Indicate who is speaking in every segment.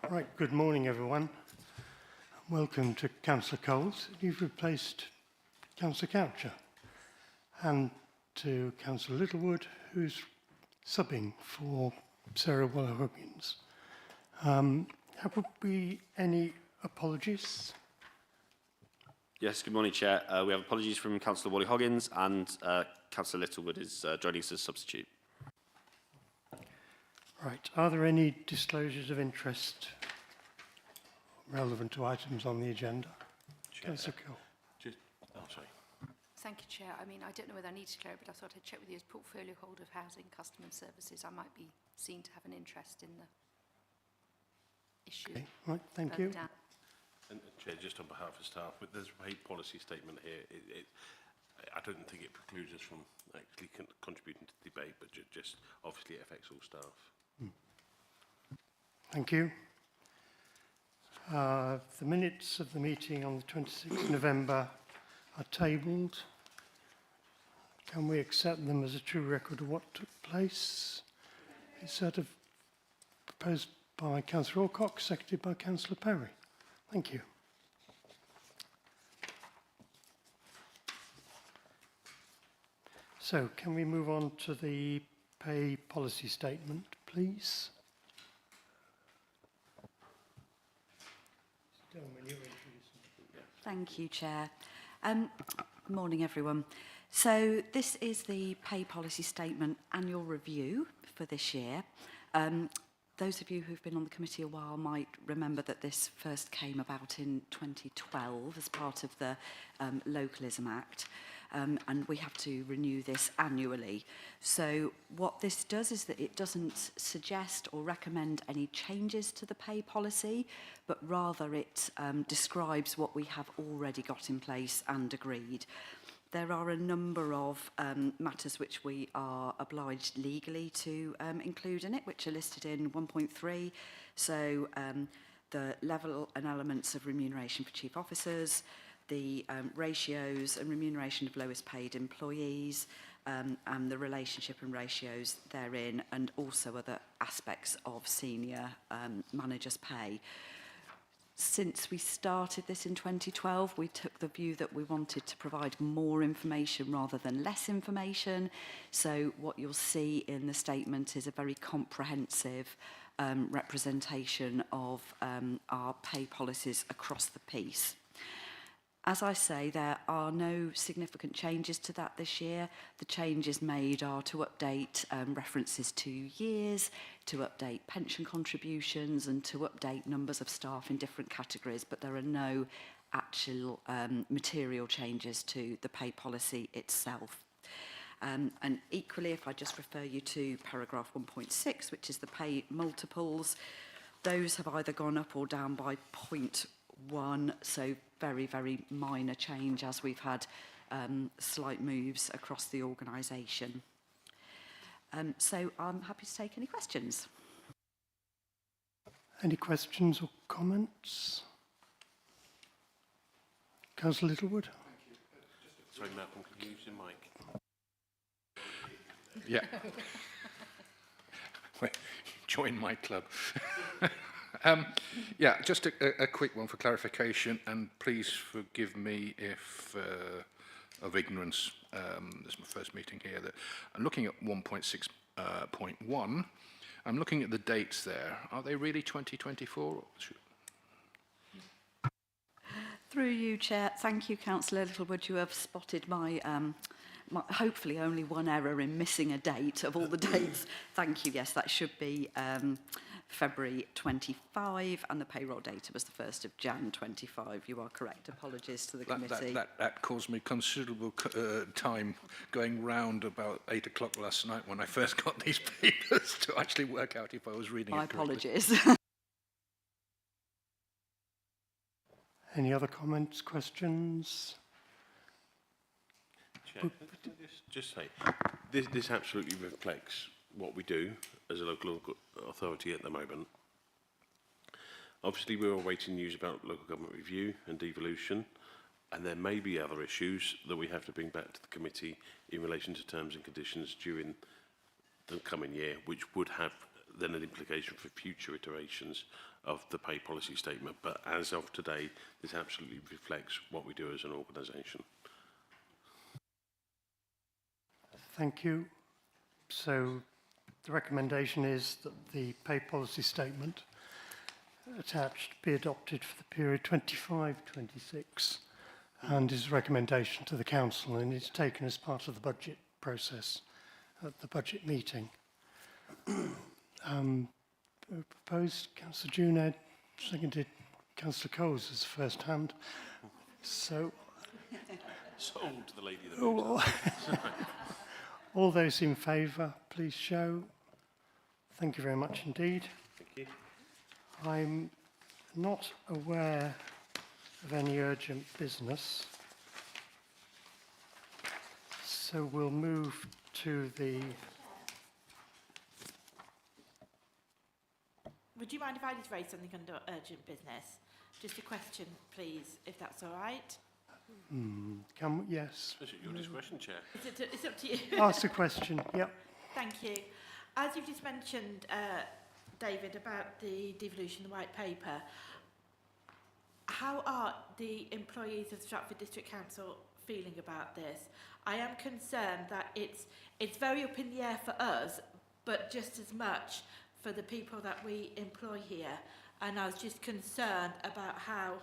Speaker 1: Right, good morning everyone. Welcome to Councillor Coles. You've replaced Councillor Coucher. And to Councillor Littlewood, who's subbing for Sarah Waller-Huggins. Have there been any apologies?
Speaker 2: Yes, good morning, Chair. We have apologies from Councillor Wally-Hoggins and Councillor Littlewood is joining us as substitute.
Speaker 1: Right, are there any disclosures of interest relevant to items on the agenda? Councillor Cole.
Speaker 3: Sorry. Thank you, Chair. I mean, I don't know whether I need to clear it, but I thought I'd check with you as portfolio holder of housing, custom and services. I might be seen to have an interest in the issue. Okay.
Speaker 1: Right, thank you.
Speaker 4: And Chair, just on behalf of staff, but there's a policy statement here. I don't think it precludes us from actually contributing to the debate, but just obviously it affects all staff.
Speaker 1: Thank you. The minutes of the meeting on the 26th of November are tabled. Can we accept them as a true record of what took place? It's sort of proposed by Councillor Alcock, seconded by Councillor Perry. Thank you. So, can we move on to the pay policy statement, please?
Speaker 5: Thank you, Chair. Morning, everyone. So this is the pay policy statement annual review for this year. Those of you who've been on the committee a while might remember that this first came about in 2012 as part of the Localism Act. And we have to renew this annually. So what this does is that it doesn't suggest or recommend any changes to the pay policy, but rather it describes what we have already got in place and agreed. There are a number of matters which we are obliged legally to include in it, which are listed in 1.3. So the level and elements of remuneration for chief officers, the ratios and remuneration of lowest paid employees, and the relationship and ratios therein, and also other aspects of senior managers' pay. Since we started this in 2012, we took the view that we wanted to provide more information rather than less information. So what you'll see in the statement is a very comprehensive representation of our pay policies across the piece. As I say, there are no significant changes to that this year. The changes made are to update references to years, to update pension contributions, and to update numbers of staff in different categories, but there are no actual material changes to the pay policy itself. And equally, if I just refer you to paragraph 1.6, which is the pay multiples, those have either gone up or down by 0.1, so very, very minor change as we've had slight moves across the organisation. So I'm happy to take any questions.
Speaker 1: Any questions or comments? Councillor Littlewood?
Speaker 4: Sorry, Malcolm, can you use your mic?
Speaker 6: Yeah. Join my club. Yeah, just a quick one for clarification, and please forgive me if of ignorance. This is my first meeting here. That I'm looking at 1.6.1. I'm looking at the dates there. Are they really 2024?
Speaker 5: Through you, Chair. Thank you, Councillor Littlewood. You have spotted my hopefully only one error in missing a date of all the dates. Thank you. Yes, that should be February 25, and the payroll data was the 1st of Jan 25. You are correct. Apologies to the committee.
Speaker 6: That caused me considerable time going round about 8 o'clock last night when I first got these papers to actually work out if I was reading it correctly.
Speaker 5: My apologies.
Speaker 1: Any other comments, questions?
Speaker 4: Chair, just say, this absolutely reflects what we do as a local authority at the moment. Obviously, we're awaiting news about local government review and devolution, and there may be other issues that we have to bring back to the committee in relation to terms and conditions during the coming year, which would have then an implication for future iterations of the pay policy statement. But as of today, this absolutely reflects what we do as an organisation.
Speaker 1: Thank you. So the recommendation is that the pay policy statement attached be adopted for the period 25-26 and is a recommendation to the council, and it's taken as part of the budget process at the budget meeting. Proposed Councillor Juned, seconded Councillor Coles as first hand. So
Speaker 4: Sold the lady that
Speaker 1: all those in favour, please show. Thank you very much indeed.
Speaker 4: Thank you.
Speaker 1: I'm not aware of any urgent business, so we'll move to the...
Speaker 7: Would you mind if I just raise something under urgent business? Just a question, please, if that's all right.
Speaker 1: yes,
Speaker 4: Is it your discretion, Chair?
Speaker 7: It's up to you.
Speaker 1: ask the question, yep.
Speaker 7: Thank you. As you've just mentioned, David, about the devolution of the white paper, how are the employees of Stratford District Council feeling about this? I am concerned that it's very up in the air for us, but just as much for the people that we employ here. And I was just concerned about how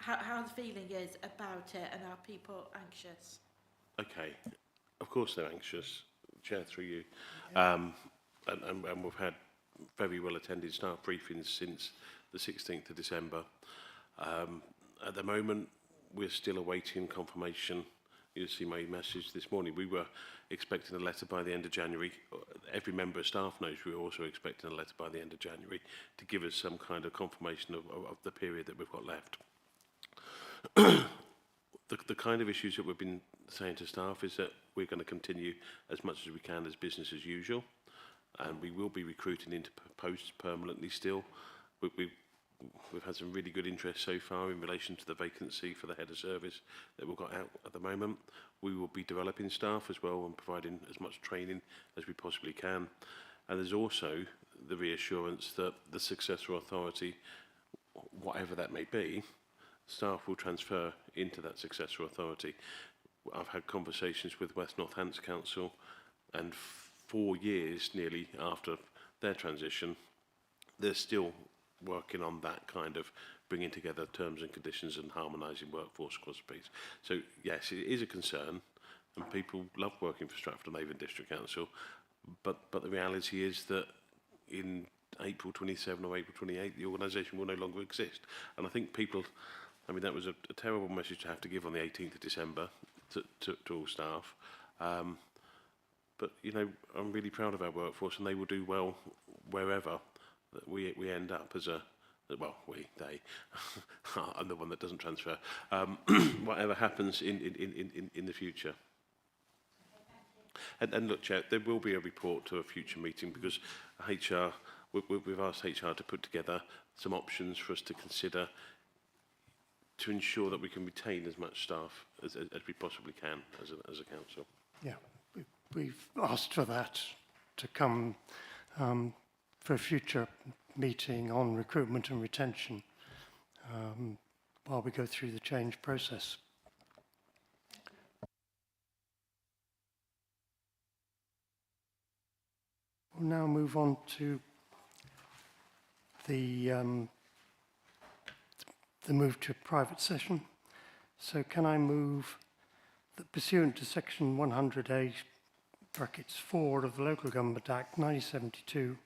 Speaker 7: the feeling is about it, and are people anxious?
Speaker 4: Okay. Of course they're anxious, Chair, through you. And we've had very well attended staff briefings since the 16th of December. At the moment, we're still awaiting confirmation. You'll see my message this morning. We were expecting a letter by the end of January. Every member of staff knows we were also expecting a letter by the end of January to give us some kind of confirmation of the period that we've got left. The kind of issues that we've been saying to staff is that we're going to continue as much as we can as business as usual, and we will be recruiting into posts permanently still. We've had some really good interest so far in relation to the vacancy for the head of service that we've got out at the moment. We will be developing staff as well and providing as much training as we possibly can. And there's also the reassurance that the successor authority, whatever that may be, staff will transfer into that successor authority. I've had conversations with West Northants Council, and 4 years nearly after their transition, they're still working on that kind of bringing together terms and conditions and harmonising workforce across the piece. So yes, it is a concern, and people love working for Stratford-on-Avon District Council, but the reality is that in April 27 or April 28, the organisation will no longer exist. And I think people, I mean, that was a terrible message to have to give on the 18th of December to all staff. But, you know, I'm really proud of our workforce, and they will do well wherever that we end up as a, well, they, I'm the one that doesn't transfer, whatever happens in the future. And look, Chair, there will be a report to a future meeting, because HR, we've asked HR to put together some options for us to consider to ensure that we can retain as much staff as we possibly can as a council.
Speaker 1: Yeah, we've asked for that to come for a future meeting on recruitment and retention while we go through the change process. We'll now move on to the move to private session. So can I move that pursuant to section 100A brackets 4 of the Local Government Act 1972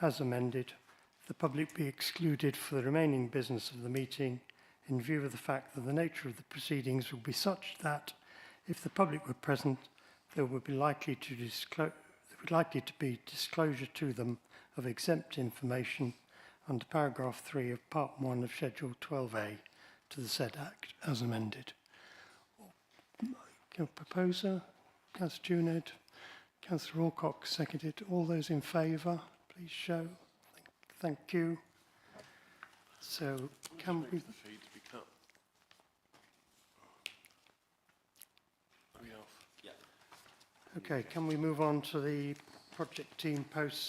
Speaker 1: as amended, the public be excluded for the remaining business of the meeting in view of the fact that the nature of the proceedings will be such that if the public were present, there would be likely to be disclosure to them of exempt information under paragraph 3 of part 1 of schedule 12A to the said act as amended. Proposer, Councillor Juned, Councillor Alcock seconded. All those in favour, please show. Thank you. So can we...
Speaker 4: The feed to be cut. Are we off?
Speaker 1: Okay, can we move on to the project team posts